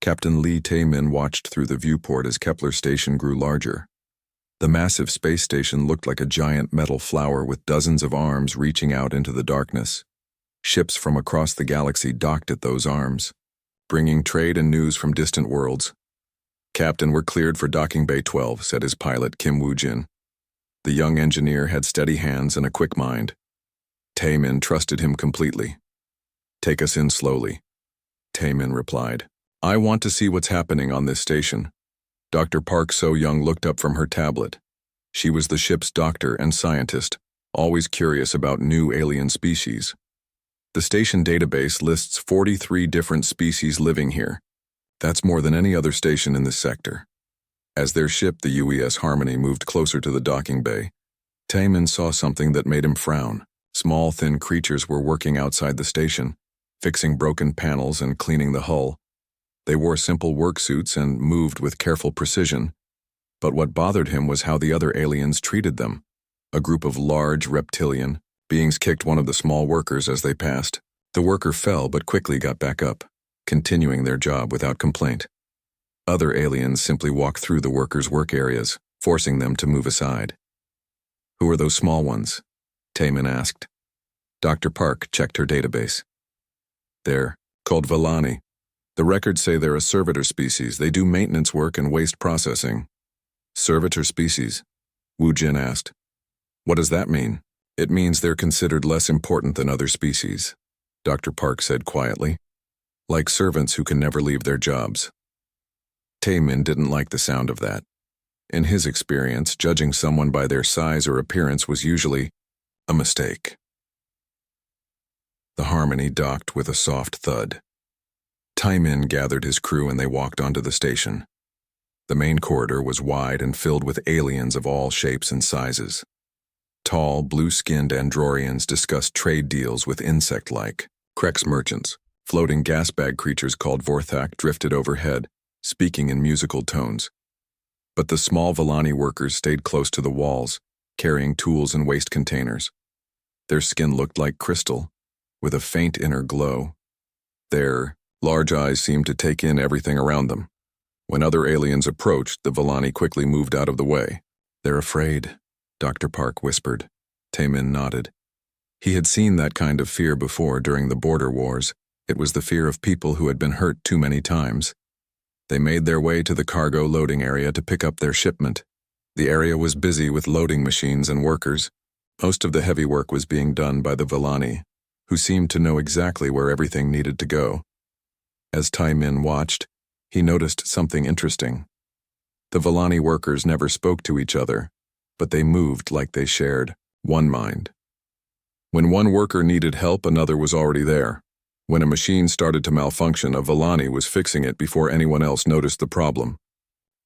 Captain Lee Tae-min watched through the viewport as Kepler Station grew larger. The massive space station looked like a giant metal flower with dozens of arms reaching out into the darkness. Ships from across the galaxy docked at those arms, bringing trade and news from distant worlds. "Captain, we're cleared for Docking Bay 12, said his pilot, Kim Woo-jin. The young engineer had steady hands and a quick mind. Tae-min trusted him completely. "Take us in slowly," Tae-min replied. "I want to see what's happening on this station." Dr. Park So-young looked up from her tablet. She was the ship's doctor and scientist, always curious about new alien species. The station database lists 43 different species living here. That's more than any other station in this sector. As their ship, the UES Harmony, moved closer to the docking bay, Tae-min saw something that made him frown. Small, thin creatures were working outside the station, fixing broken panels and cleaning the hull. They wore simple work suits and moved with careful precision. But what bothered him was how the other aliens treated them. A group of large reptilian beings kicked one of the small workers as they passed. The worker fell but quickly got back up, continuing their job without complaint. Other aliens simply walked through the workers' work areas, forcing them to move aside. "Who are those small ones?" Tae-min asked. Dr. Park checked her database. "They're called Vani. The records say they're a servitor species. They do maintenance work and waste processing." "Servitor species?" Woo-jin asked. "What does that mean?" "It means they're considered less important than other species," Dr. Park said quietly. "Like servants who can never leave their jobs." Tae-min didn't like the sound of that. In his experience, judging someone by their size or appearance was usually a mistake. The Harmony docked with a soft thud. Tae-min gathered his crew and they walked onto the station. The main corridor was wide and filled with aliens of all shapes and sizes. Tall, blue-skinned Androrians discussed trade deals with insect-like Krex merchants. Floating gas bag creatures called Vorthak drifted overhead, speaking in musical tones. But the small Vani workers stayed close to the walls, carrying tools and waste containers. Their skin looked like crystal, with a faint inner glow. Their large eyes seemed to take in everything around them. When other aliens approached, the Vani quickly moved out of the way. "They're afraid," Dr. Park whispered. Tae-min nodded. He had seen that kind of fear before during the border wars. It was the fear of people who had been hurt too many times. They made their way to the cargo loading area to pick up their shipment. The area was busy with loading machines and workers. Most of the heavy work was being done by the Vani, who seemed to know exactly where everything needed to go. As Tae-min watched, he noticed something interesting. The Vani workers never spoke to each other, but they moved like they shared one mind. When one worker needed help, another was already there. When a machine started to malfunction, a Vani was fixing it before anyone else noticed the problem.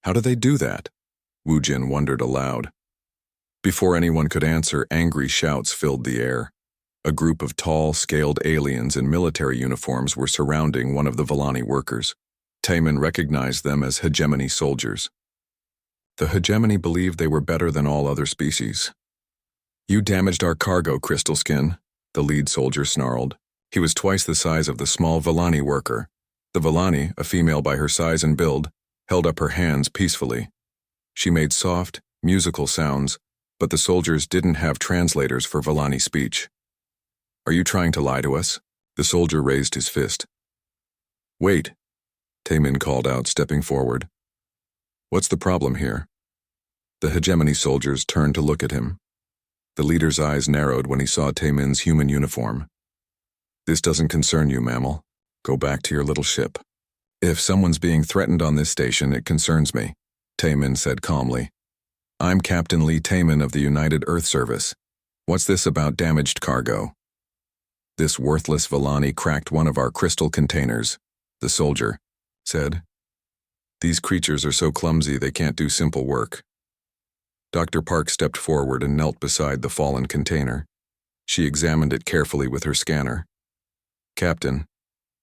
How do they do that? Woo-jin wondered aloud. Before anyone could answer, angry shouts filled the air. A group of tall, scaled aliens in military uniforms were surrounding one of the Vani workers. Tae-min recognized them as hegemony soldiers. The hegemony believed they were better than all other species. "You damaged our cargo, Crystal Skin," the lead soldier snarled. He was twice the size of the small Vani worker. The Vani, a female by her size and build, held up her hands peacefully. She made soft, musical sounds, but the soldiers didn't have translators for Vani speech. "Are you trying to lie to us?" The soldier raised his fist. "Wait," Tae-min called out, stepping forward. "What's the problem here?" The hegemony soldiers turned to look at him. The leader's eyes narrowed when he saw Tae-min's human uniform. "This doesn't concern you, mammal. Go back to your little ship." "If someone's being threatened on this station, it concerns me," Tae-min said calmly. "I'm Captain Lee Tae-min of the United Earth Service. What's this about damaged cargo?" "This worthless Vani cracked one of our crystal containers," the soldier said. "These creatures are so clumsy they can't do simple work." Dr. Park stepped forward and knelt beside the fallen container. She examined it carefully with her scanner. "Captain,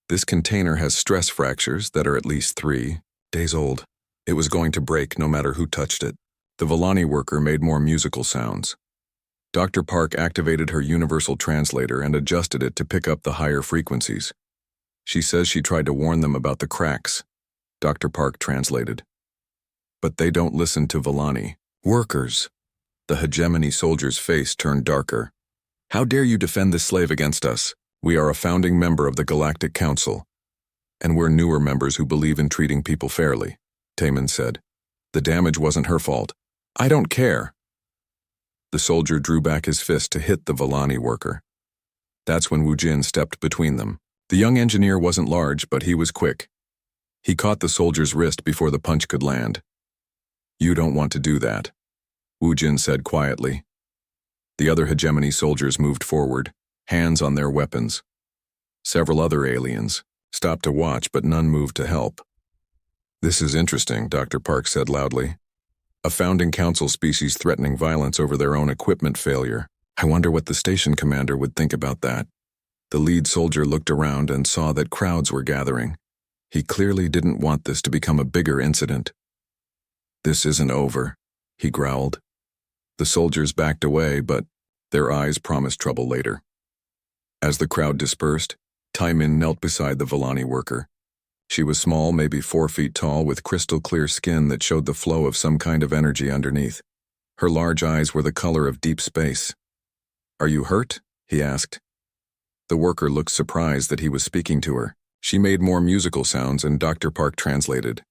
this container has stress fractures that are at least 3 days old. It was going to break no matter who touched it." The Vani worker made more musical sounds. Dr. Park activated her universal translator and adjusted it to pick up the higher frequencies. She says she tried to warn them about the cracks, Dr. Park translated. But they don't listen to Vani. Workers. The hegemony soldier's face turned darker. How dare you defend this slave against us? We are a founding member of the Galactic Council. And we're newer members who believe in treating people fairly, Taemin said. The damage wasn't her fault. I don't care. The soldier drew back his fist to hit the Vani worker. That's when Wu Jin stepped between them. The young engineer wasn't large, but he was quick. He caught the soldier's wrist before the punch could land. You don't want to do that, Wu Jin said quietly. The other hegemony soldiers moved forward, hands on their weapons. Several other aliens stopped to watch, but none moved to help. This is interesting, Dr. Park said loudly. A founding council species threatening violence over their own equipment failure. I wonder what the station commander would think about that. The lead soldier looked around and saw that crowds were gathering. He clearly didn't want this to become a bigger incident. This isn't over, he growled. The soldiers backed away, but their eyes promised trouble later. As the crowd dispersed, Taemin knelt beside the Vani worker. She was small, maybe 4 feet tall, with crystal-clear skin that showed the flow of some kind of energy underneath. Her large eyes were the color of deep space. Are you hurt? He asked. The worker looked surprised that he was speaking to her. She made more musical sounds and Dr. Park translated.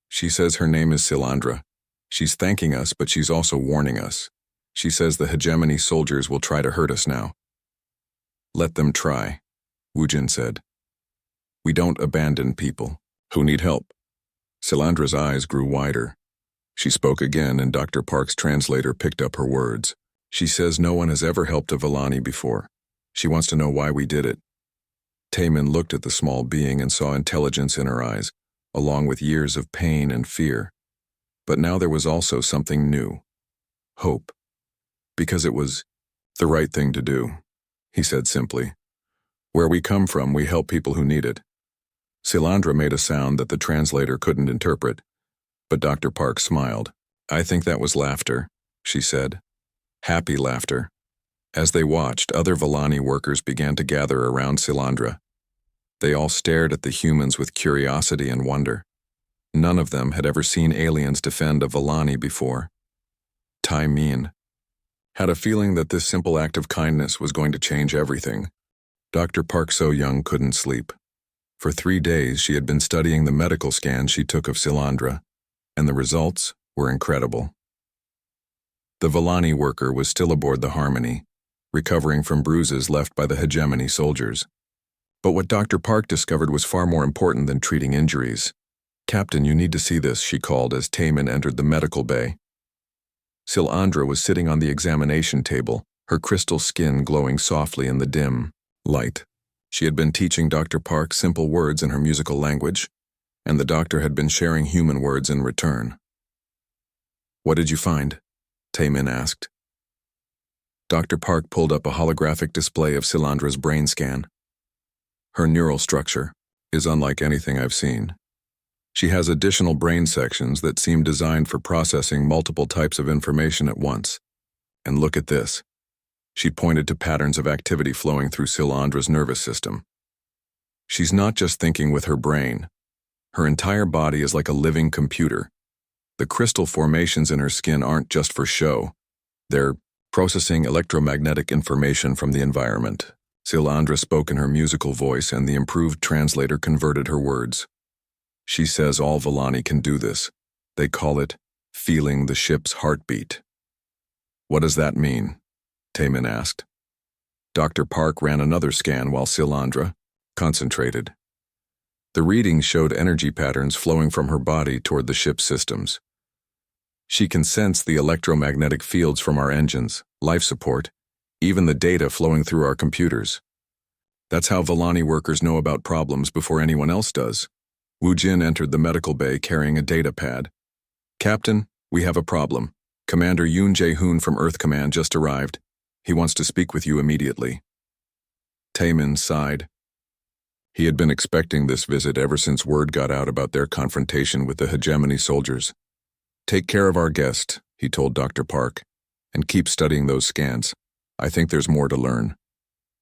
She says her name is Silandra. She's thanking us, but she's also warning us. She says the hegemony soldiers will try to hurt us now. Let them try, Wu Jin said. We don't abandon people who need help. Silandra's eyes grew wider. She spoke again and Dr. Park's translator picked up her words. She says no one has ever helped a Vani before. She wants to know why we did it. Taemin looked at the small being and saw intelligence in her eyes, along with years of pain and fear. But now there was also something new. Hope. Because it was the right thing to do, he said simply. Where we come from, we help people who need it. Silandra made a sound that the translator couldn't interpret, but Dr. Park smiled. I think that was laughter, she said. Happy laughter. As they watched, other Vani workers began to gather around Silandra. They all stared at the humans with curiosity and wonder. None of them had ever seen aliens defend a Vani before. Taemin had a feeling that this simple act of kindness was going to change everything. Dr. Park So-young couldn't sleep. For 3 days, she had been studying the medical scans she took of Silandra, and the results were incredible. The Vani worker was still aboard the Harmony, recovering from bruises left by the hegemony soldiers. But what Dr. Park discovered was far more important than treating injuries. Captain, you need to see this, she called as Taemin entered the medical bay. Silandra was sitting on the examination table, her crystal skin glowing softly in the dim light. She had been teaching Dr. Park simple words in her musical language, and the doctor had been sharing human words in return. What did you find? Taemin asked. Dr. Park pulled up a holographic display of Silandra's brain scan. Her neural structure is unlike anything I've seen. She has additional brain sections that seem designed for processing multiple types of information at once. And look at this. She pointed to patterns of activity flowing through Silandra's nervous system. She's not just thinking with her brain. Her entire body is like a living computer. The crystal formations in her skin aren't just for show. They're processing electromagnetic information from the environment. Silandra spoke in her musical voice, and the improved translator converted her words. She says all Vani can do this. They call it feeling the ship's heartbeat. What does that mean? Taemin asked. Dr. Park ran another scan while Silandra concentrated. The readings showed energy patterns flowing from her body toward the ship's systems. She can sense the electromagnetic fields from our engines, life support, even the data flowing through our computers. That's how Vani workers know about problems before anyone else does. Wu Jin entered the medical bay carrying a data pad. Captain, we have a problem. Commander Yoon Jae-hoon from Earth Command just arrived. He wants to speak with you immediately. Taemin sighed. He had been expecting this visit ever since word got out about their confrontation with the hegemony soldiers. Take care of our guest, he told Dr. Park, and keep studying those scans. I think there's more to learn.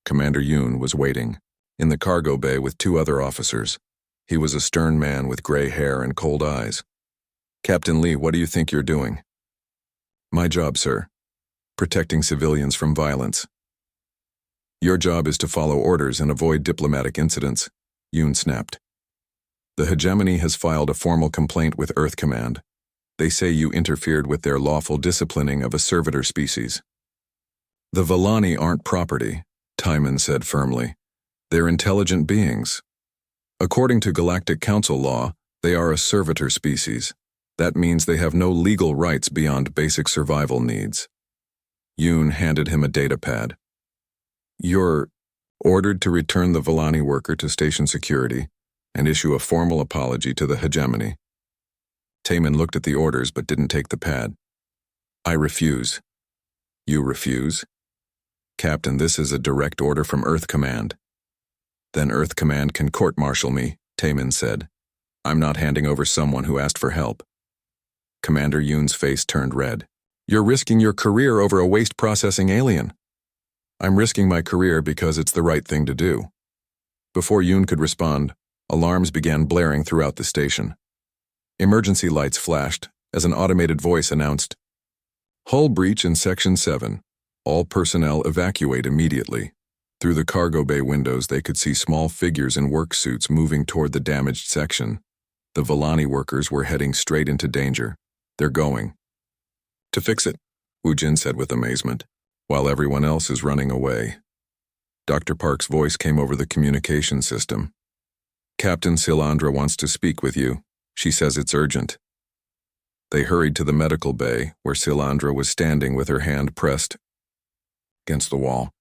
Commander Yoon was waiting in the cargo bay with 2 other officers. He was a stern man with gray hair and cold eyes. "Captain Lee, what do you think you're doing?" "My job, sir. Protecting civilians from violence." "Your job is to follow orders and avoid diplomatic incidents," Yoon snapped. "The hegemony has filed a formal complaint with Earth Command. They say you interfered with their lawful disciplining of a servitor species." "The Vallani aren't property," Timon said firmly. "They're intelligent beings. According to Galactic Council law, they are a servitor species. That means they have no legal rights beyond basic survival needs." Yoon handed him a data pad. "You're ordered to return the Vallani worker to station security and issue a formal apology to the hegemony." Taman looked at the orders but didn't take the pad. "I refuse." "You refuse?" "Captain, this is a direct order from Earth Command." "Then Earth Command can court-martial me," Taman said. "I'm not handing over someone who asked for help." Commander Yoon's face turned red. "You're risking your career over a waste-processing alien." "I'm risking my career because it's the right thing to do." Before Yoon could respond, alarms began blaring throughout the station. Emergency lights flashed as an automated voice announced, "Hull breach in Section 7. All personnel evacuate immediately." Through the cargo bay windows they could see small figures in work suits moving toward the damaged section. The Vallani workers were heading straight into danger. "They're going to fix it," Woojin said with amazement, "while everyone else is running away." Dr. Park's voice came over the communication system. "Captain Silandra wants to speak with you. She says it's urgent." They hurried to the medical bay, where Silandra was standing with her hand pressed against the wall.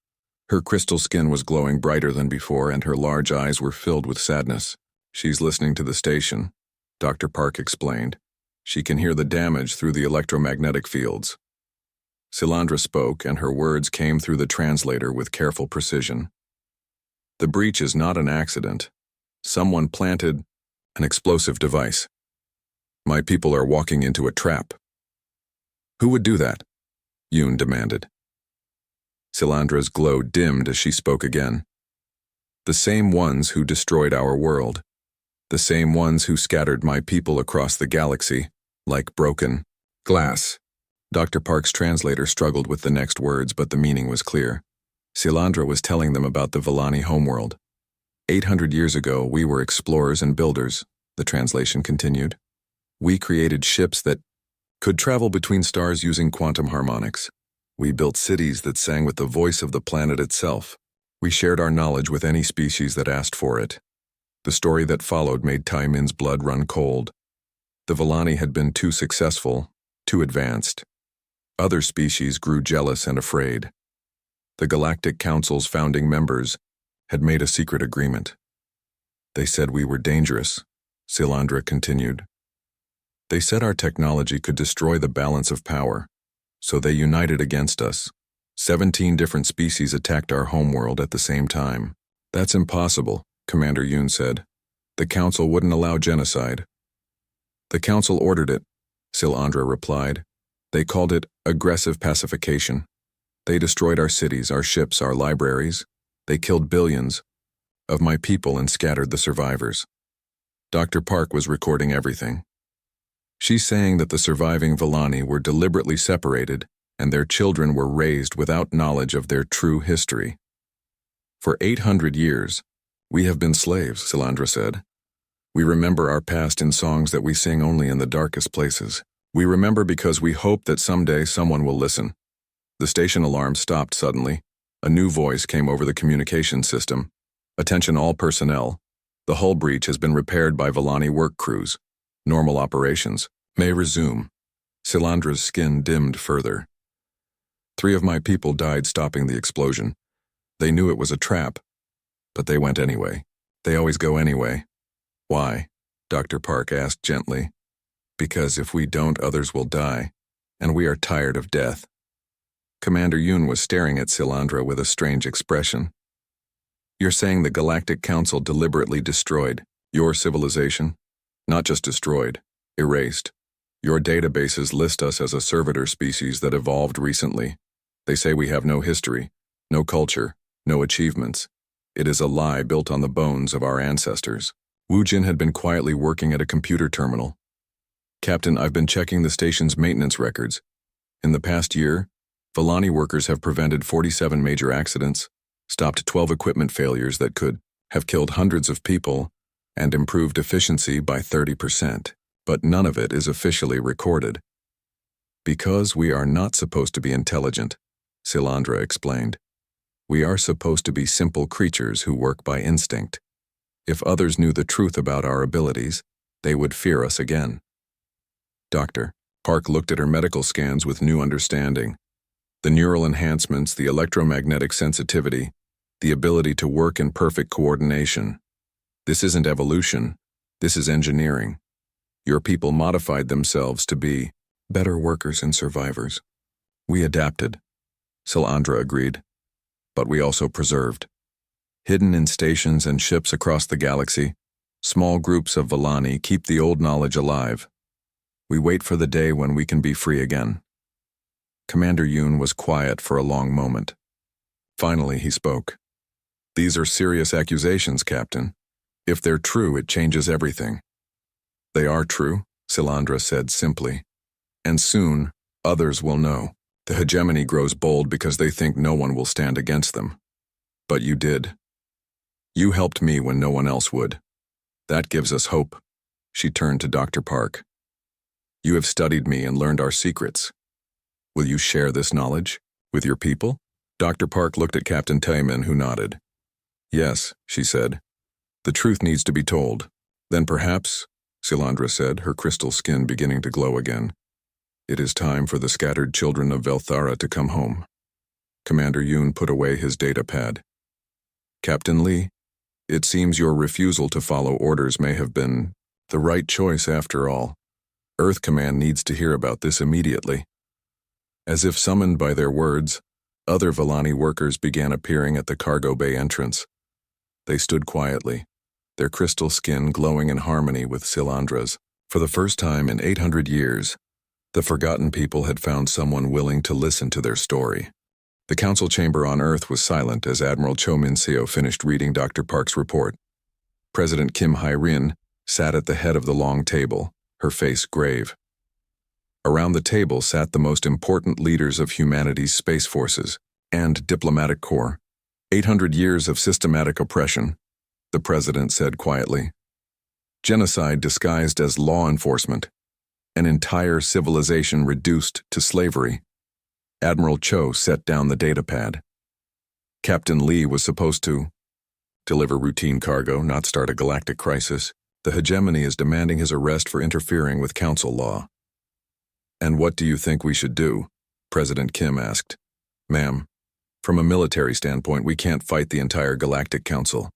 Her crystal skin was glowing brighter than before, and her large eyes were filled with sadness. "She's listening to the station," Dr. Park explained. "She can hear the damage through the electromagnetic fields." Silandra spoke, and her words came through the translator with careful precision. "The breach is not an accident. Someone planted an explosive device. My people are walking into a trap." "Who would do that?" Yoon demanded. Silandra's glow dimmed as she spoke again. "The same ones who destroyed our world. The same ones who scattered my people across the galaxy, like broken glass." Dr. Park's translator struggled with the next words, but the meaning was clear. Silandra was telling them about the Vallani homeworld. 800 years ago, we were explorers and builders," the translation continued. "We created ships that could travel between stars using quantum harmonics. We built cities that sang with the voice of the planet itself. We shared our knowledge with any species that asked for it." The story that followed made Tai Min's blood run cold. The Vallani had been too successful, too advanced. Other species grew jealous and afraid. The Galactic Council's founding members had made a secret agreement. "They said we were dangerous," Silandra continued. "They said our technology could destroy the balance of power. So they united against us. 17 different species attacked our homeworld at the same time." "That's impossible," Commander Yoon said. "The Council wouldn't allow genocide." "The Council ordered it," Silandra replied. "They called it aggressive pacification. They destroyed our cities, our ships, our libraries. They killed billions of my people and scattered the survivors." Dr. Park was recording everything. "She's saying that the surviving Vallani were deliberately separated and their children were raised without knowledge of their true history. For 800 years, we have been slaves," Silandra said. "We remember our past in songs that we sing only in the darkest places. We remember because we hope that someday someone will listen." The station alarm stopped suddenly. A new voice came over the communication system. "Attention all personnel. The hull breach has been repaired by Vallani work crews. Normal operations may resume." Silandra's skin dimmed further. 3 of my people died stopping the explosion. They knew it was a trap, but they went anyway. They always go anyway." "Why?" Dr. Park asked gently. "Because if we don't, others will die, and we are tired of death." Commander Yoon was staring at Silandra with a strange expression. "You're saying the Galactic Council deliberately destroyed your civilization?" "Not just destroyed, erased. Your databases list us as a servitor species that evolved recently. They say we have no history, no culture, no achievements. It is a lie built on the bones of our ancestors." Wu Jin had been quietly working at a computer terminal. Captain, I've been checking the station's maintenance records. In the past year, Vallani workers have prevented 47 major accidents, stopped 12 equipment failures that could have killed hundreds of people, and improved efficiency by 30%. But none of it is officially recorded. Because we are not supposed to be intelligent, Silandra explained. We are supposed to be simple creatures who work by instinct. If others knew the truth about our abilities, they would fear us again. Dr. Park looked at her medical scans with new understanding. The neural enhancements, the electromagnetic sensitivity, the ability to work in perfect coordination. This isn't evolution, this is engineering. Your people modified themselves to be better workers and survivors. We adapted, Silandra agreed, but we also preserved. Hidden in stations and ships across the galaxy, small groups of Vallani keep the old knowledge alive. We wait for the day when we can be free again. Commander Yoon was quiet for a long moment. Finally, he spoke. These are serious accusations, Captain. If they're true, it changes everything. They are true, Silandra said simply. And soon, others will know. The hegemony grows bold because they think no one will stand against them. But you did. You helped me when no one else would. That gives us hope. She turned to Dr. Park. You have studied me and learned our secrets. Will you share this knowledge with your people? Dr. Park looked at Captain Taemin, who nodded. Yes, she said. The truth needs to be told. Then perhaps, Silandra said, her crystal skin beginning to glow again, it is time for the scattered children of Velthara to come home. Commander Yoon put away his data pad. Captain Lee, it seems your refusal to follow orders may have been the right choice after all. Earth Command needs to hear about this immediately. As if summoned by their words, other Vallani workers began appearing at the cargo bay entrance. They stood quietly, their crystal skin glowing in harmony with Silandra's. For the first time in 800 years, the forgotten people had found someone willing to listen to their story. The council chamber on Earth was silent as Admiral Cho Min-seo finished reading Dr. Park's report. President Kim Hai-rin sat at the head of the long table, her face grave. Around the table sat the most important leaders of humanity's space forces and diplomatic corps. 800 years of systematic oppression, the president said quietly. Genocide disguised as law enforcement. An entire civilization reduced to slavery. Admiral Cho set down the data pad. Captain Lee was supposed to deliver routine cargo, not start a galactic crisis. The hegemony is demanding his arrest for interfering with council law. And what do you think we should do? President Kim asked. Ma'am, from a military standpoint, we can't fight the entire Galactic Council.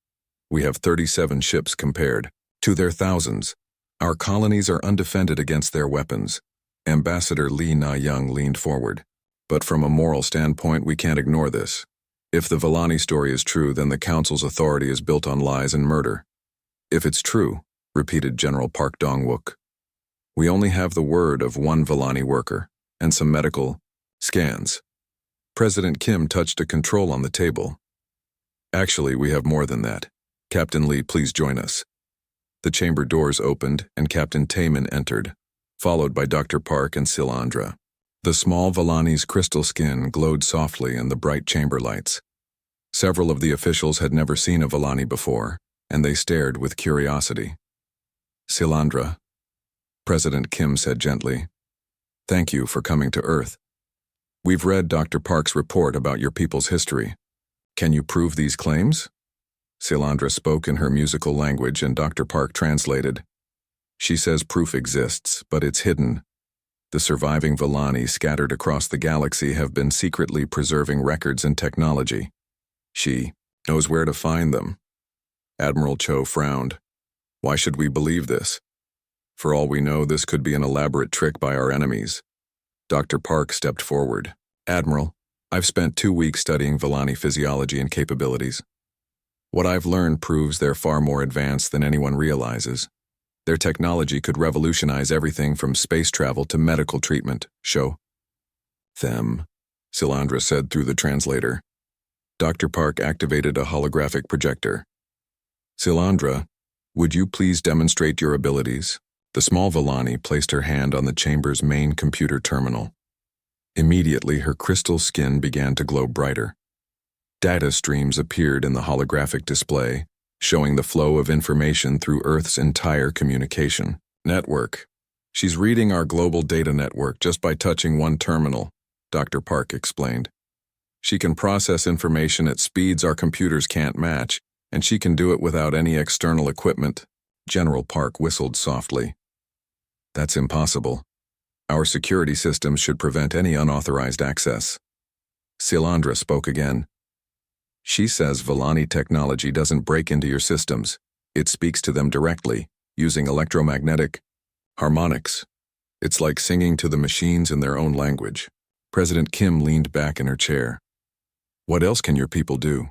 We have 37 ships compared to their thousands. Our colonies are undefended against their weapons. Ambassador Lee Na-young leaned forward. But from a moral standpoint, we can't ignore this. If the Vallani story is true, then the Council's authority is built on lies and murder. If it's true, repeated General Park Dong-wook, we only have the word of one Vallani worker and some medical scans. President Kim touched a control on the table. Actually, we have more than that. Captain Lee, please join us. The chamber doors opened and Captain Taemin entered, followed by Dr. Park and Silandra. The small Vallani's crystal skin glowed softly in the bright chamber lights. Several of the officials had never seen a Vallani before, and they stared with curiosity. Silandra, President Kim said gently, thank you for coming to Earth. We've read Dr. Park's report about your people's history. Can you prove these claims? Silandra spoke in her musical language and Dr. Park translated. She says proof exists, but it's hidden. The surviving Vallani scattered across the galaxy have been secretly preserving records and technology. She knows where to find them. Admiral Cho frowned. Why should we believe this? For all we know, this could be an elaborate trick by our enemies. Dr. Park stepped forward. Admiral, I've spent 2 weeks studying Vallani physiology and capabilities. What I've learned proves they're far more advanced than anyone realizes. Their technology could revolutionize everything from space travel to medical treatment. Show them, Silandra said through the translator. Dr. Park activated a holographic projector. Silandra, Would you please demonstrate your abilities? The small Villani placed her hand on the chamber's main computer terminal. Immediately, her crystal skin began to glow brighter. Data streams appeared in the holographic display, showing the flow of information through Earth's entire communication network. She's reading our global data network just by touching one terminal, Dr. Park explained. She can process information at speeds our computers can't match, and she can do it without any external equipment. General Park whistled softly. That's impossible. Our security systems should prevent any unauthorized access. Silandra spoke again. She says Villani technology doesn't break into your systems. It speaks to them directly, using electromagnetic harmonics. It's like singing to the machines in their own language. President Kim leaned back in her chair. What else can your people do?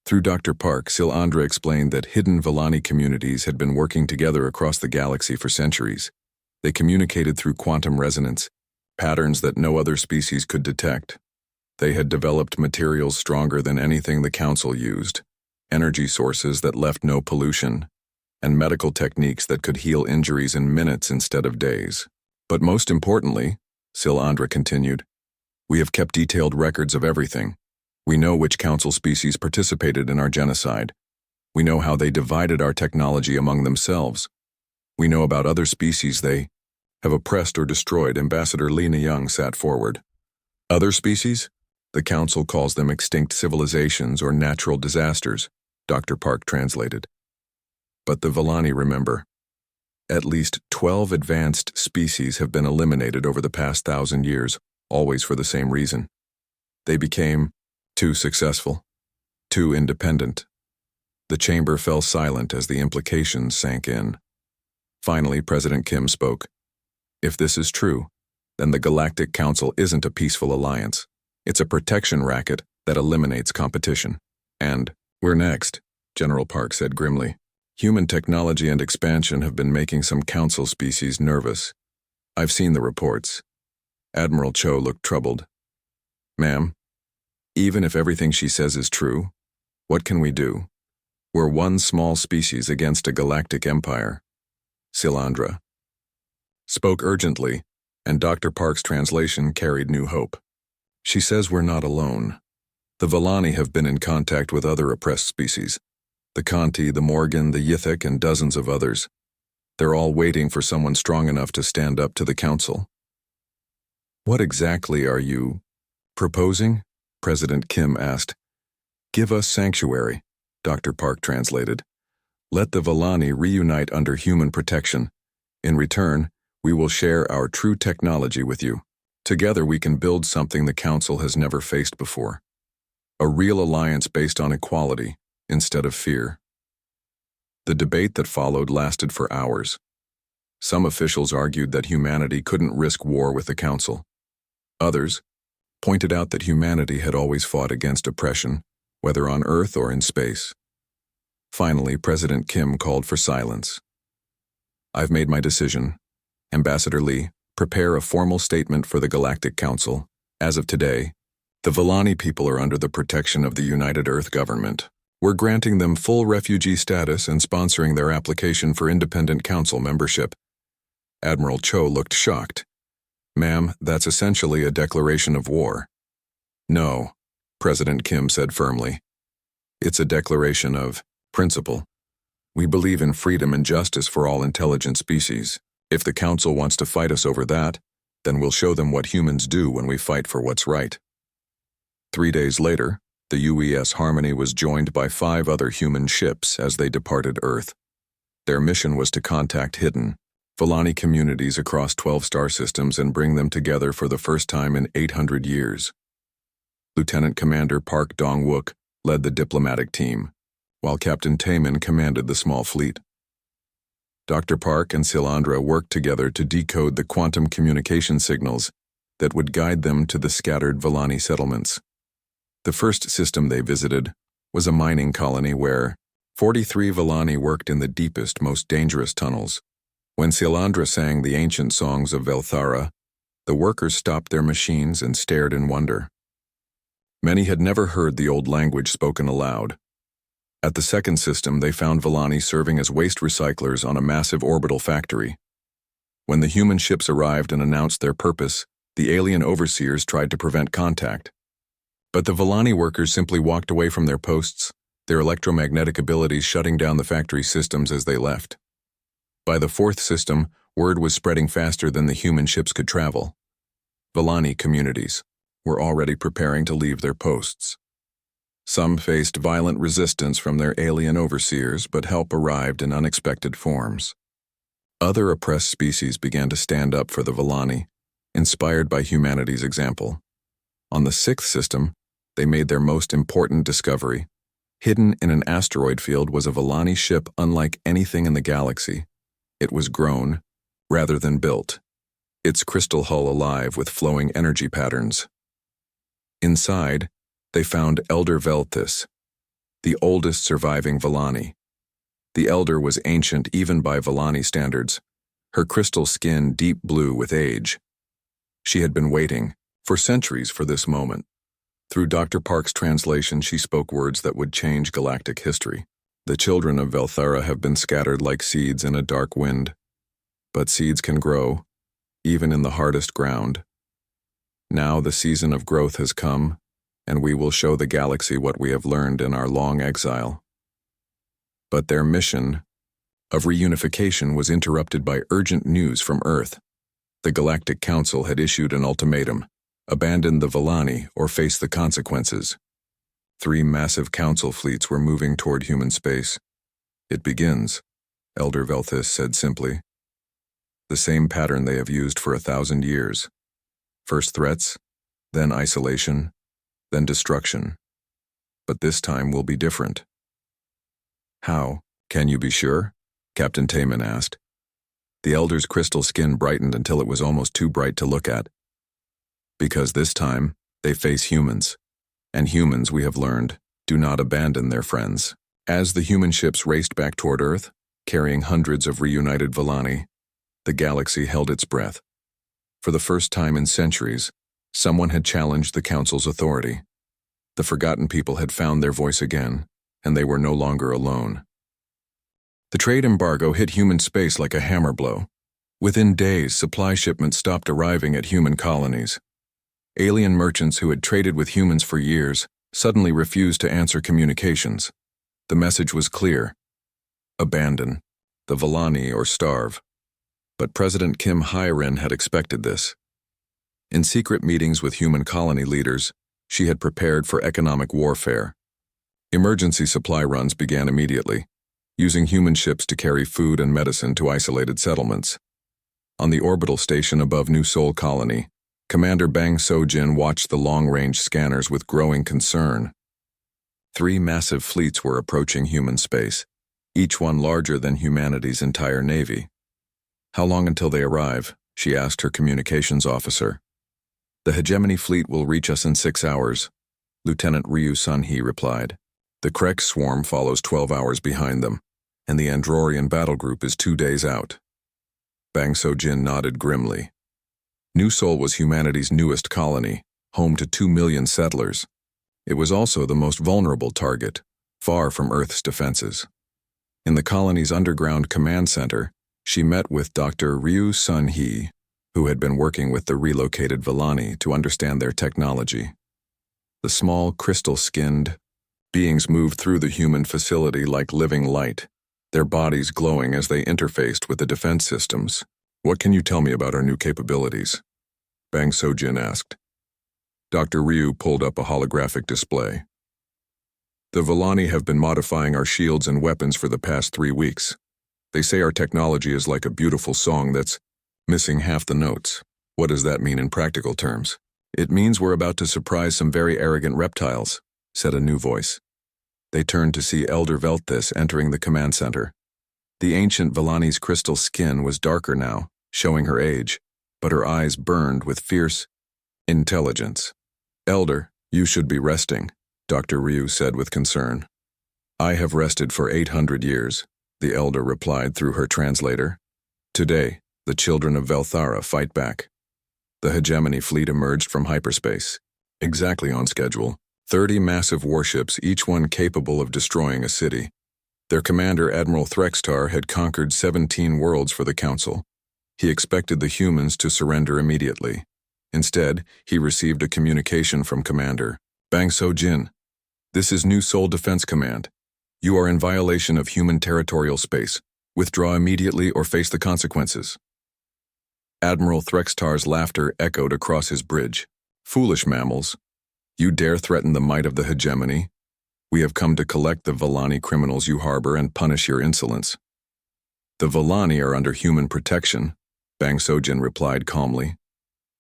Through Dr. Park, Silandra explained that hidden Villani communities had been working together across the galaxy for centuries. They communicated through quantum resonance, patterns that no other species could detect. They had developed materials stronger than anything the Council used, energy sources that left no pollution, and medical techniques that could heal injuries in minutes instead of days. But most importantly, Silandra continued, we have kept detailed records of everything. We know which Council species participated in our genocide. We know how they divided our technology among themselves. We know about other species they have oppressed or destroyed. Ambassador Lena Young sat forward. Other species? The Council calls them extinct civilizations or natural disasters, Dr. Park translated. But the Villani remember. At least 12 advanced species have been eliminated over the past 1,000 years, always for the same reason. They became too successful, too independent. The chamber fell silent as the implications sank in. Finally, President Kim spoke. If this is true, then the Galactic Council isn't a peaceful alliance. It's a protection racket that eliminates competition. And we're next, General Park said grimly. Human technology and expansion have been making some Council species nervous. I've seen the reports. Admiral Cho looked troubled. Ma'am, even if everything she says is true, what can we do? We're one small species against a galactic empire. Silandra spoke urgently, and Dr. Park's translation carried new hope. She says we're not alone. The Villani have been in contact with other oppressed species. The Conti, the Morgan, the Yithik, and dozens of others. They're all waiting for someone strong enough to stand up to the Council. What exactly are you proposing? President Kim asked. Give us sanctuary, Dr. Park translated. Let the Villani reunite under human protection. In return, we will share our true technology with you. Together we can build something the Council has never faced before. A real alliance based on equality instead of fear. The debate that followed lasted for hours. Some officials argued that humanity couldn't risk war with the Council. Others pointed out that humanity had always fought against oppression, whether on Earth or in space. Finally, President Kim called for silence. I've made my decision. Ambassador Lee, prepare a formal statement for the Galactic Council. As of today, the Villani people are under the protection of the United Earth government. We're granting them full refugee status and sponsoring their application for independent council membership. Admiral Cho looked shocked. Ma'am, that's essentially a declaration of war. No, President Kim said firmly. It's a declaration of principle. We believe in freedom and justice for all intelligent species. If the Council wants to fight us over that, then we'll show them what humans do when we fight for what's right. 3 days later, the UES Harmony was joined by 5 other human ships as they departed Earth. Their mission was to contact hidden Villani communities across 12 star systems and bring them together for the first time in 800 years. Lieutenant Commander Park Dong-wook led the diplomatic team, while Captain Taemin commanded the small fleet. Dr. Park and Silandra worked together to decode the quantum communication signals that would guide them to the scattered Villani settlements. The first system they visited was a mining colony where 43 Villani worked in the deepest, most dangerous tunnels. When Silandra sang the ancient songs of Velthara, the workers stopped their machines and stared in wonder. Many had never heard the old language spoken aloud. At the second system, they found Vani serving as waste recyclers on a massive orbital factory. When the human ships arrived and announced their purpose, the alien overseers tried to prevent contact. But the Vani workers simply walked away from their posts, their electromagnetic abilities shutting down the factory systems as they left. By the fourth system, word was spreading faster than the human ships could travel. Vani communities were already preparing to leave their posts. Some faced violent resistance from their alien overseers, but help arrived in unexpected forms. Other oppressed species began to stand up for the Vani, inspired by humanity's example. On the sixth system, they made their most important discovery. Hidden in an asteroid field was a Vani ship unlike anything in the galaxy. It was grown, rather than built, its crystal hull alive with flowing energy patterns. Inside, they found Elder Velthis, the oldest surviving Vani. The Elder was ancient even by Vani standards, her crystal skin deep blue with age. She had been waiting, for centuries, for this moment. Through Dr. Park's translation, she spoke words that would change galactic history. The children of Velthara have been scattered like seeds in a dark wind. But seeds can grow, even in the hardest ground. Now the season of growth has come, and we will show the galaxy what we have learned in our long exile. But their mission of reunification was interrupted by urgent news from Earth. The Galactic Council had issued an ultimatum: abandon the Vani or face the consequences. 3 massive council fleets were moving toward human space. It begins, Elder Velthis said simply. The same pattern they have used for 1,000 years. First threats, then isolation, then destruction. But this time will be different. How? Can you be sure? Captain Taman asked. The Elder's crystal skin brightened until it was almost too bright to look at. Because this time, they face humans. And humans, we have learned, do not abandon their friends. As the human ships raced back toward Earth, carrying hundreds of reunited Vani, the galaxy held its breath. For the first time in centuries, someone had challenged the Council's authority. The forgotten people had found their voice again, and they were no longer alone. The trade embargo hit human space like a hammer blow. Within days, supply shipments stopped arriving at human colonies. Alien merchants who had traded with humans for years suddenly refused to answer communications. The message was clear: abandon the Vani or starve. But President Kim Hyrin had expected this. In secret meetings with human colony leaders, she had prepared for economic warfare. Emergency supply runs began immediately, using human ships to carry food and medicine to isolated settlements. On the orbital station above New Seoul Colony, Commander Bang So-jin watched the long-range scanners with growing concern. 3 massive fleets were approaching human space, each one larger than humanity's entire navy. How long until they arrive? She asked her communications officer. The hegemony fleet will reach us in 6 hours, Lieutenant Ryu Sun-hee replied. The Krek swarm follows 12 hours behind them, and the Androrian battle group is 2 days out. Bang So-jin nodded grimly. New Seoul was humanity's newest colony, home to 2 million settlers. It was also the most vulnerable target, far from Earth's defenses. In the colony's underground command center, she met with Dr. Ryu Sun-hee, who had been working with the relocated Vani to understand their technology. The small, crystal-skinned beings moved through the human facility like living light, their bodies glowing as they interfaced with the defense systems. What can you tell me about our new capabilities? Bang So-jin asked. Dr. Ryu pulled up a holographic display. The Vani have been modifying our shields and weapons for the past 3 weeks. They say our technology is like a beautiful song that's missing half the notes. What does that mean in practical terms? It means we're about to surprise some very arrogant reptiles, said a new voice. They turned to see Elder Velthis entering the command center. The ancient Vani's crystal skin was darker now, showing her age, but her eyes burned with fierce intelligence. Elder, you should be resting, Dr. Ryu said with concern. I have rested for 800 years, the elder replied through her translator. Today, the children of Velthara fight back. The hegemony fleet emerged from hyperspace, exactly on schedule. 30 massive warships, each one capable of destroying a city. Their commander, Admiral Thrextar, had conquered 17 worlds for the Council. He expected the humans to surrender immediately. Instead, he received a communication from Commander Bang So-jin. This is New Seoul Defense Command. You are in violation of human territorial space. Withdraw immediately or face the consequences. Admiral Thrextar's laughter echoed across his bridge. Foolish mammals. You dare threaten the might of the hegemony? We have come to collect the Vallani criminals you harbor and punish your insolence. The Vallani are under human protection, Bang So-jin replied calmly.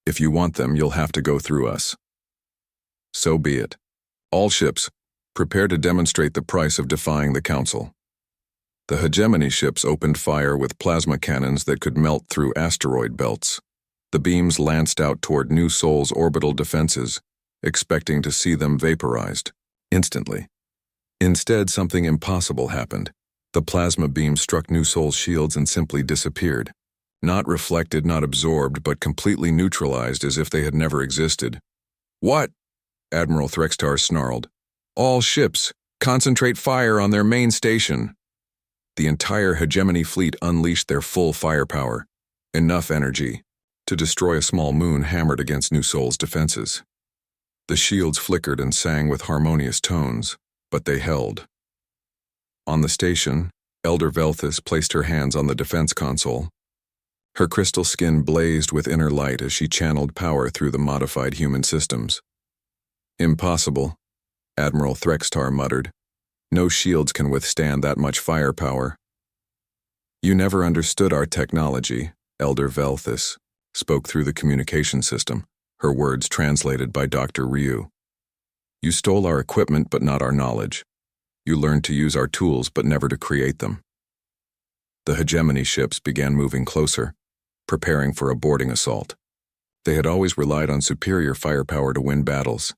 If you want them, you'll have to go through us. So be it. All ships, prepare to demonstrate the price of defying the Council. The hegemony ships opened fire with plasma cannons that could melt through asteroid belts. The beams lanced out toward New Seoul's orbital defenses, expecting to see them vaporized instantly. Instead, something impossible happened. The plasma beam struck New Seoul's shields and simply disappeared. Not reflected, not absorbed, but completely neutralized as if they had never existed. What? Admiral Thrextar snarled. All ships, concentrate fire on their main station. The entire hegemony fleet unleashed their full firepower, enough energy, to destroy a small moon hammered against New Seoul's defenses. The shields flickered and sang with harmonious tones, but they held. On the station, Elder Velthus placed her hands on the defense console. Her crystal skin blazed with inner light as she channeled power through the modified human systems. Impossible, Admiral Thrextar muttered. No shields can withstand that much firepower. You never understood our technology, Elder Velthus spoke through the communication system, her words translated by Dr. Ryu. You stole our equipment but not our knowledge. You learned to use our tools but never to create them. The hegemony ships began moving closer, preparing for a boarding assault. They had always relied on superior firepower to win battles.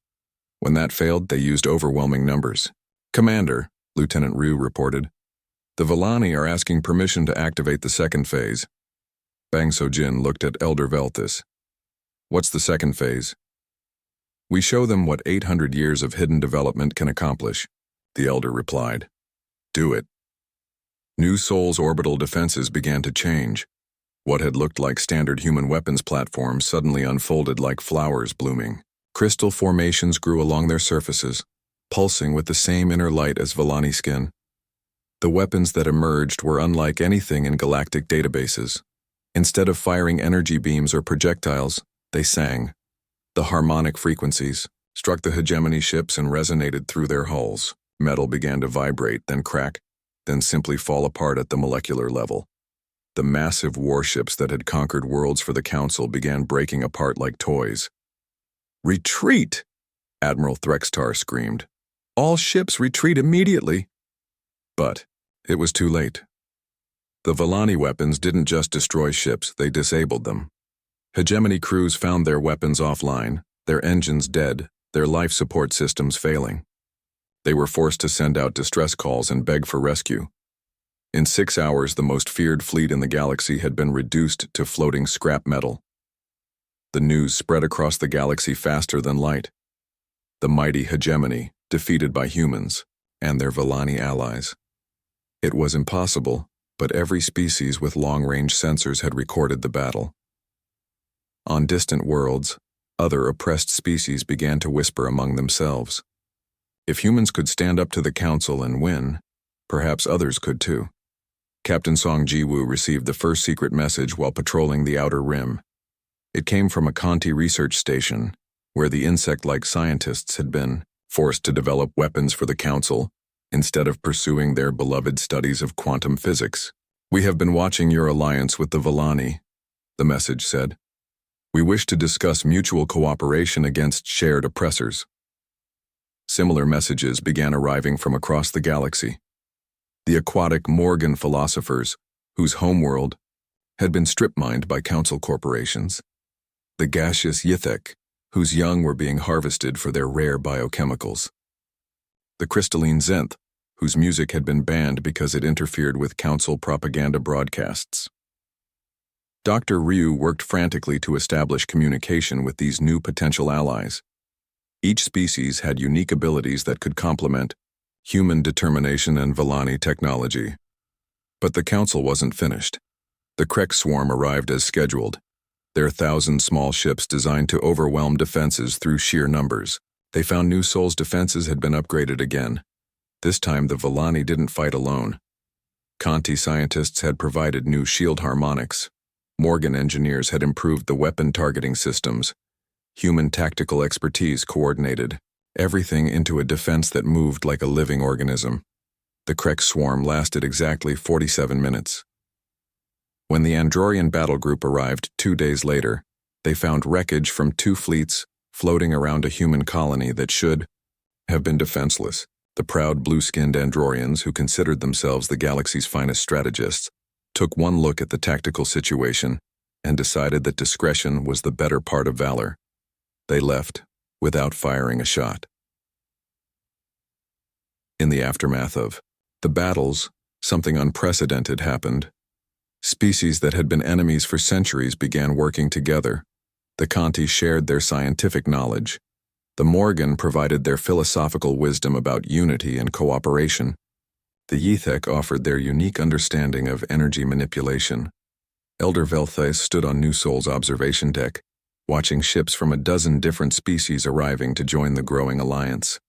When that failed, they used overwhelming numbers. Commander, Lieutenant Ryu reported, the Vallani are asking permission to activate the second phase. Bang So-jin looked at Elder Velthus. What's the second phase? We show them what 800 years of hidden development can accomplish, the Elder replied. Do it. New Seoul's orbital defenses began to change. What had looked like standard human weapons platforms suddenly unfolded like flowers blooming. Crystal formations grew along their surfaces, pulsing with the same inner light as Vallani skin. The weapons that emerged were unlike anything in galactic databases. Instead of firing energy beams or projectiles, they sang. The harmonic frequencies struck the hegemony ships and resonated through their hulls. Metal began to vibrate, then crack, then simply fall apart at the molecular level. The massive warships that had conquered worlds for the Council began breaking apart like toys. Retreat! Admiral Thrextar screamed. All ships retreat immediately. But it was too late. The Vallani weapons didn't just destroy ships, they disabled them. Hegemony crews found their weapons offline, their engines dead, their life support systems failing. They were forced to send out distress calls and beg for rescue. In 6 hours, the most feared fleet in the galaxy had been reduced to floating scrap metal. The news spread across the galaxy faster than light. The mighty hegemony, defeated by humans, and their Vallani allies. It was impossible, but every species with long-range sensors had recorded the battle. On distant worlds, other oppressed species began to whisper among themselves. If humans could stand up to the Council and win, perhaps others could too. Captain Song Ji-woo received the first secret message while patrolling the Outer Rim. It came from a Conti research station, where the insect-like scientists had been forced to develop weapons for the Council instead of pursuing their beloved studies of quantum physics. We have been watching your alliance with the Vallani, the message said. We wish to discuss mutual cooperation against shared oppressors. Similar messages began arriving from across the galaxy. The aquatic Morgan philosophers, whose homeworld had been strip-mined by council corporations. The gaseous Yithek, whose young were being harvested for their rare biochemicals. The crystalline Zenth, whose music had been banned because it interfered with council propaganda broadcasts. Dr. Ryu worked frantically to establish communication with these new potential allies. Each species had unique abilities that could complement human determination and Vallani technology. But the council wasn't finished. The Krek swarm arrived as scheduled, their 1,000 small ships designed to overwhelm defenses through sheer numbers. They found New Sol's defenses had been upgraded again. This time the Vallani didn't fight alone. Conti scientists had provided new shield harmonics. Morgan engineers had improved the weapon targeting systems. Human tactical expertise coordinated everything into a defense that moved like a living organism. The Krek swarm lasted exactly 47 minutes. When the Androrian battle group arrived 2 days later, they found wreckage from 2 fleets floating around a human colony that should have been defenseless. The proud blue-skinned Androrians, who considered themselves the galaxy's finest strategists, took one look at the tactical situation and decided that discretion was the better part of valor. They left without firing a shot. In the aftermath of the battles, something unprecedented happened. Species that had been enemies for centuries began working together. The Conti shared their scientific knowledge. The Morgan provided their philosophical wisdom about unity and cooperation. The Yethek offered their unique understanding of energy manipulation. Elder Velthais stood on New Sol's observation deck, watching ships from a dozen different species arriving to join the growing alliance.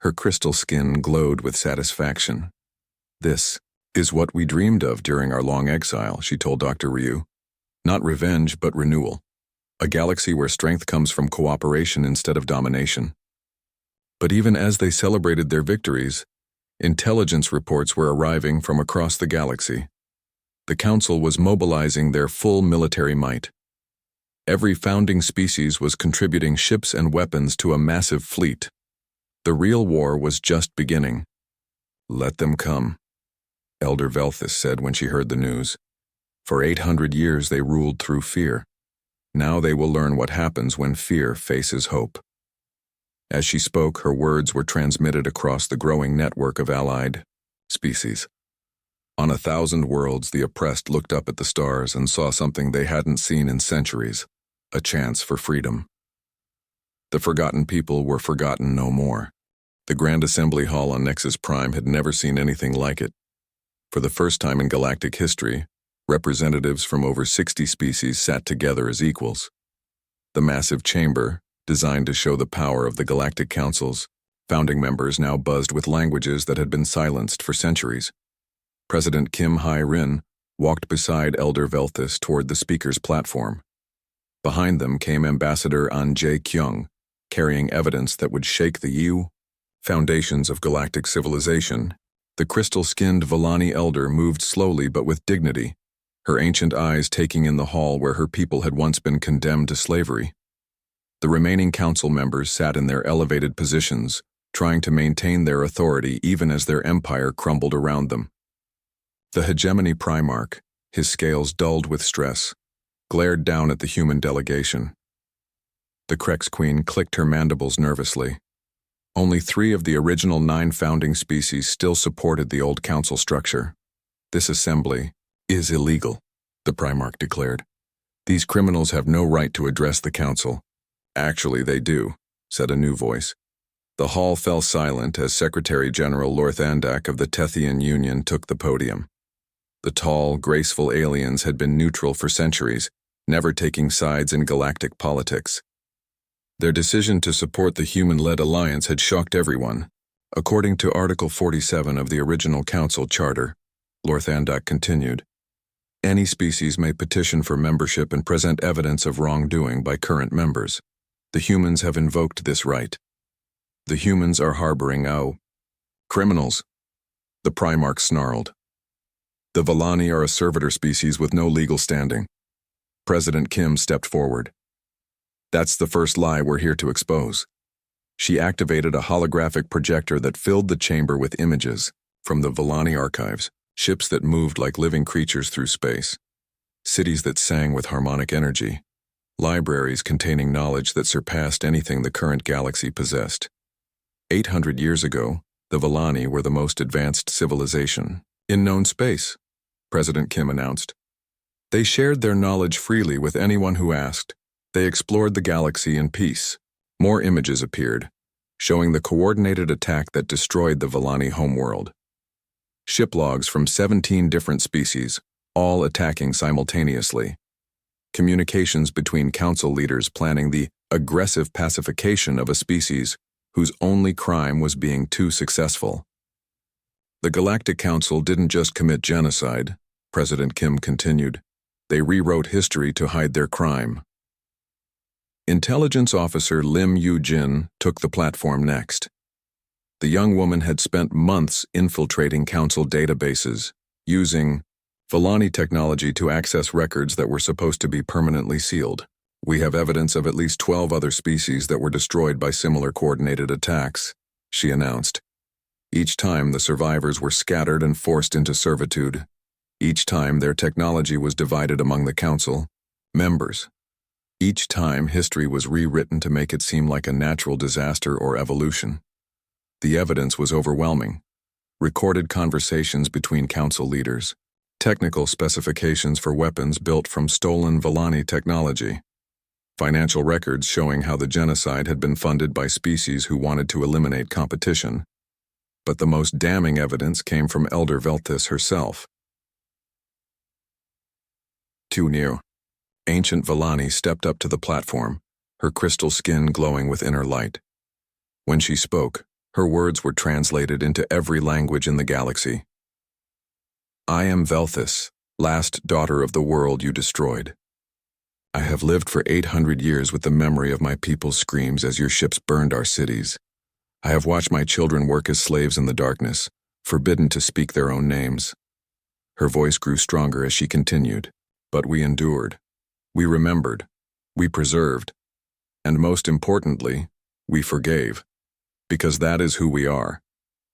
Her crystal skin glowed with satisfaction. "This is what we dreamed of during our long exile," she told Dr. Ryu. "Not revenge, but renewal. A galaxy where strength comes from cooperation instead of domination." But even as they celebrated their victories, intelligence reports were arriving from across the galaxy. The Council was mobilizing their full military might. Every founding species was contributing ships and weapons to a massive fleet. The real war was just beginning. "Let them come," Elder Velthis said when she heard the news. "For 800 years they ruled through fear. Now they will learn what happens when fear faces hope." As she spoke, her words were transmitted across the growing network of allied species. On 1,000 worlds, the oppressed looked up at the stars and saw something they hadn't seen in centuries: a chance for freedom. The forgotten people were forgotten no more. The Grand Assembly Hall on Nexus Prime had never seen anything like it. For the first time in galactic history, representatives from over 60 species sat together as equals. The massive chamber, designed to show the power of the Galactic Council's founding members, now buzzed with languages that had been silenced for centuries. President Kim Hai-Rin walked beside Elder Velthis toward the speaker's platform. Behind them came Ambassador An Jae-kyung, carrying evidence that would shake the foundations of galactic civilization. The crystal-skinned Vallani elder moved slowly but with dignity, her ancient eyes taking in the hall where her people had once been condemned to slavery. The remaining council members sat in their elevated positions, trying to maintain their authority even as their empire crumbled around them. The hegemony Primarch, his scales dulled with stress, glared down at the human delegation. The Krex Queen clicked her mandibles nervously. Only 3 of the original 9 founding species still supported the old council structure. "This assembly is illegal," the Primarch declared. "These criminals have no right to address the council." "Actually, they do," said a new voice. The hall fell silent as Secretary General Lorthandak of the Tethian Union took the podium. The tall, graceful aliens had been neutral for centuries, never taking sides in galactic politics. Their decision to support the human-led alliance had shocked everyone. According to Article 47 of the original Council Charter, Lorthandak continued, "Any species may petition for membership and present evidence of wrongdoing by current members. The humans have invoked this right. The humans are harboring criminals," the Primarch snarled. "The Vallani are a servitor species with no legal standing." President Kim stepped forward. "That's the first lie we're here to expose." She activated a holographic projector that filled the chamber with images from the Vallani archives, ships that moved like living creatures through space, cities that sang with harmonic energy, libraries containing knowledge that surpassed anything the current galaxy possessed. 800 years ago, the Vallani were the most advanced civilization in known space, President Kim announced. They shared their knowledge freely with anyone who asked. They explored the galaxy in peace, More images appeared, showing the coordinated attack that destroyed the Vani homeworld. Ship logs from 17 different species, all attacking simultaneously. Communications between council leaders planning the aggressive pacification of a species whose only crime was being too successful. The Galactic Council didn't just commit genocide, President Kim continued. They rewrote history to hide their crime. Intelligence Officer Lim Yu-jin took the platform next. The young woman had spent months infiltrating council databases, using Vani technology to access records that were supposed to be permanently sealed. We have evidence of at least 12 other species that were destroyed by similar coordinated attacks, she announced. Each time the survivors were scattered and forced into servitude. Each time their technology was divided among the council members. Each time history was rewritten to make it seem like a natural disaster or evolution. The evidence was overwhelming. Recorded conversations between council leaders, technical specifications for weapons built from stolen Vani technology, financial records showing how the genocide had been funded by species who wanted to eliminate competition. But the most damning evidence came from Elder Velthis herself. Too near. Ancient Vani stepped up to the platform, her crystal skin glowing with inner light. When she spoke, her words were translated into every language in the galaxy. I am Velthis, last daughter of the world you destroyed. I have lived for 800 years with the memory of my people's screams as your ships burned our cities. I have watched my children work as slaves in the darkness, forbidden to speak their own names. Her voice grew stronger as she continued, but we endured. We remembered, we preserved, and most importantly, we forgave. Because that is who we are.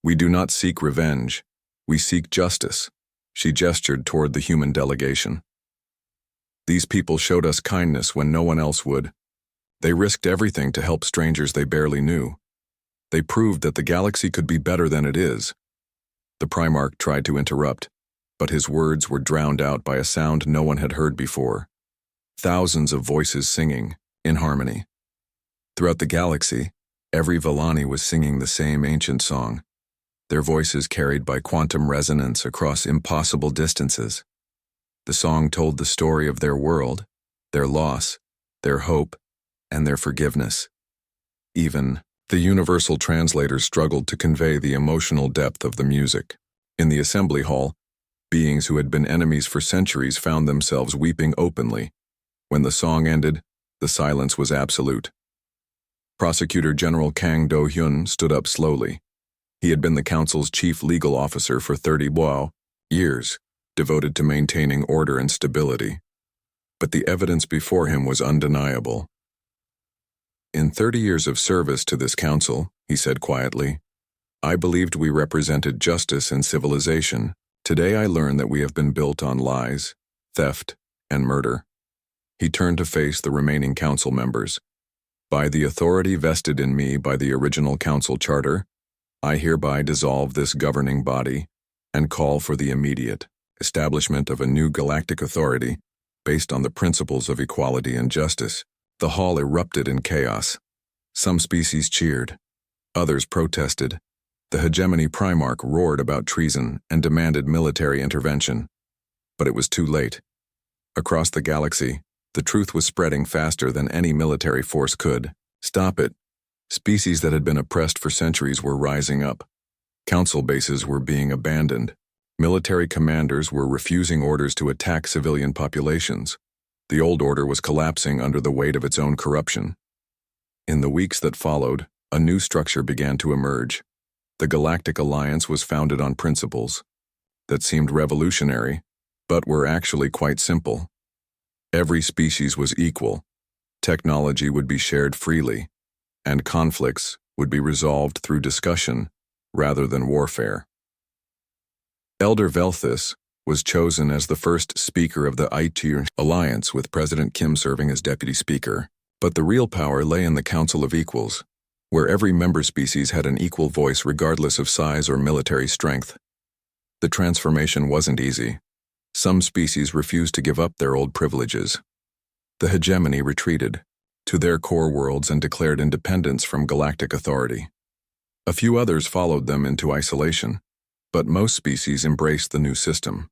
We do not seek revenge, we seek justice. She gestured toward the human delegation. These people showed us kindness when no one else would. They risked everything to help strangers they barely knew. They proved that the galaxy could be better than it is. The Primarch tried to interrupt, but his words were drowned out by a sound no one had heard before. Thousands of voices singing, in harmony. Throughout the galaxy, every Vani was singing the same ancient song, their voices carried by quantum resonance across impossible distances. The song told the story of their world, their loss, their hope, and their forgiveness. Even the universal translators struggled to convey the emotional depth of the music. In the assembly hall, beings who had been enemies for centuries found themselves weeping openly. When the song ended, the silence was absolute. Prosecutor General Kang Do-hyun stood up slowly. He had been the council's chief legal officer for 30 years, devoted to maintaining order and stability. But the evidence before him was undeniable. In 30 years of service to this council, he said quietly, I believed we represented justice and civilization. Today I learn that we have been built on lies, theft, and murder. He turned to face the remaining council members. By the authority vested in me by the original council charter, I hereby dissolve this governing body and call for the immediate establishment of a new galactic authority based on the principles of equality and justice. The hall erupted in chaos. Some species cheered. Others protested. The hegemony Primarch roared about treason and demanded military intervention. But it was too late. Across the galaxy, the truth was spreading faster than any military force could. Stop it. Species that had been oppressed for centuries were rising up. Council bases were being abandoned. Military commanders were refusing orders to attack civilian populations. The old order was collapsing under the weight of its own corruption. In the weeks that followed, a new structure began to emerge. The Galactic Alliance was founded on principles that seemed revolutionary, but were actually quite simple. Every species was equal, technology would be shared freely, and conflicts would be resolved through discussion rather than warfare. Elder Velthis was chosen as the first speaker of the HFY Alliance, with President Kim serving as deputy speaker. But the real power lay in the Council of Equals, where every member species had an equal voice regardless of size or military strength. The transformation wasn't easy. Some species refused to give up their old privileges. The hegemony retreated, to their core worlds and declared independence from galactic authority. A few others followed them into isolation, but most species embraced the new system.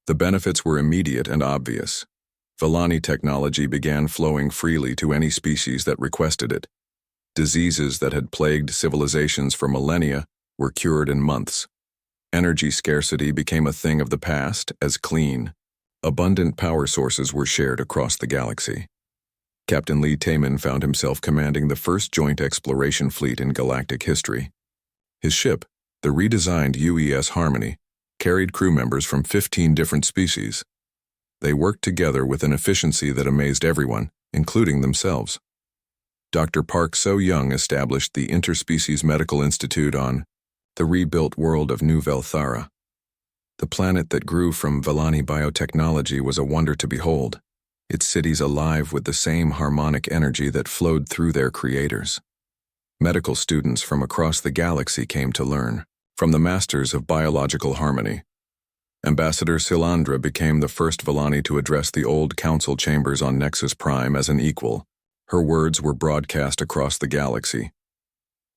The benefits were immediate and obvious. Vani technology began flowing freely to any species that requested it. Diseases that had plagued civilizations for millennia were cured in months. Energy scarcity became a thing of the past, as clean, abundant power sources were shared across the galaxy. Captain Lee Taman found himself commanding the first joint exploration fleet in galactic history. His ship, the redesigned UES Harmony, carried crew members from 15 different species. They worked together with an efficiency that amazed everyone, including themselves. Dr. Park So-young established the Interspecies Medical Institute on the rebuilt world of Nouvelle Thara. The planet that grew from Vani biotechnology was a wonder to behold, its cities alive with the same harmonic energy that flowed through their creators. Medical students from across the galaxy came to learn from the masters of biological harmony. Ambassador Silandra became the first Vani to address the old council chambers on Nexus Prime as an equal. Her words were broadcast across the galaxy.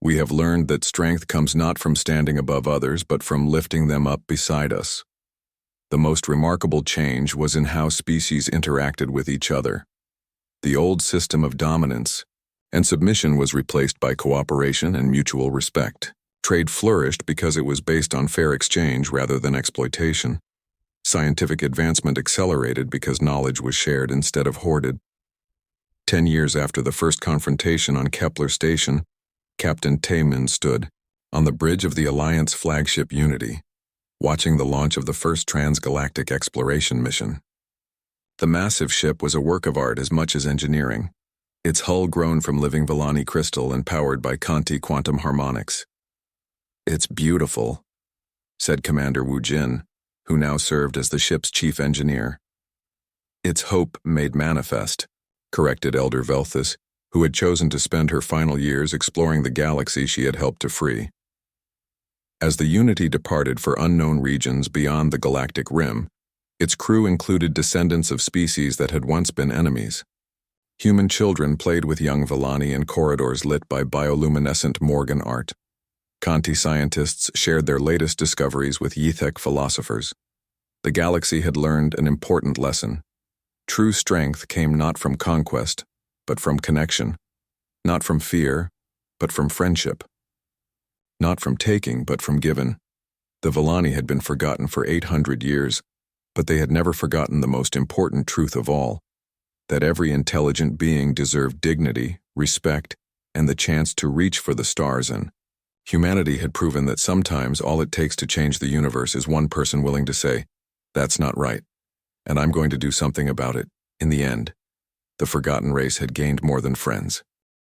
We have learned that strength comes not from standing above others, but from lifting them up beside us. The most remarkable change was in how species interacted with each other. The old system of dominance and submission was replaced by cooperation and mutual respect. Trade flourished because it was based on fair exchange rather than exploitation. Scientific advancement accelerated because knowledge was shared instead of hoarded. 10 years after the first confrontation on Kepler Station, Captain Taman stood on the bridge of the Alliance flagship Unity, watching the launch of the first transgalactic exploration mission. The massive ship was a work of art as much as engineering, its hull grown from living Vani crystal and powered by Conti quantum harmonics. "It's beautiful," said Commander Wu Jin, who now served as the ship's chief engineer. "It's hope made manifest," corrected Elder Velthus, who had chosen to spend her final years exploring the galaxy she had helped to free. As the Unity departed for unknown regions beyond the galactic rim, its crew included descendants of species that had once been enemies. Human children played with young Vani in corridors lit by bioluminescent Morgan art. Conti scientists shared their latest discoveries with Yethek philosophers. The galaxy had learned an important lesson. True strength came not from conquest, but from connection. Not from fear, but from friendship. Not from taking, but from giving. The Vani had been forgotten for 800 years, but they had never forgotten the most important truth of all, that every intelligent being deserved dignity, respect, and the chance to reach for the stars. And humanity had proven that sometimes all it takes to change the universe is one person willing to say, "That's not right, and I'm going to do something about it." In the end, the forgotten race had gained more than friends.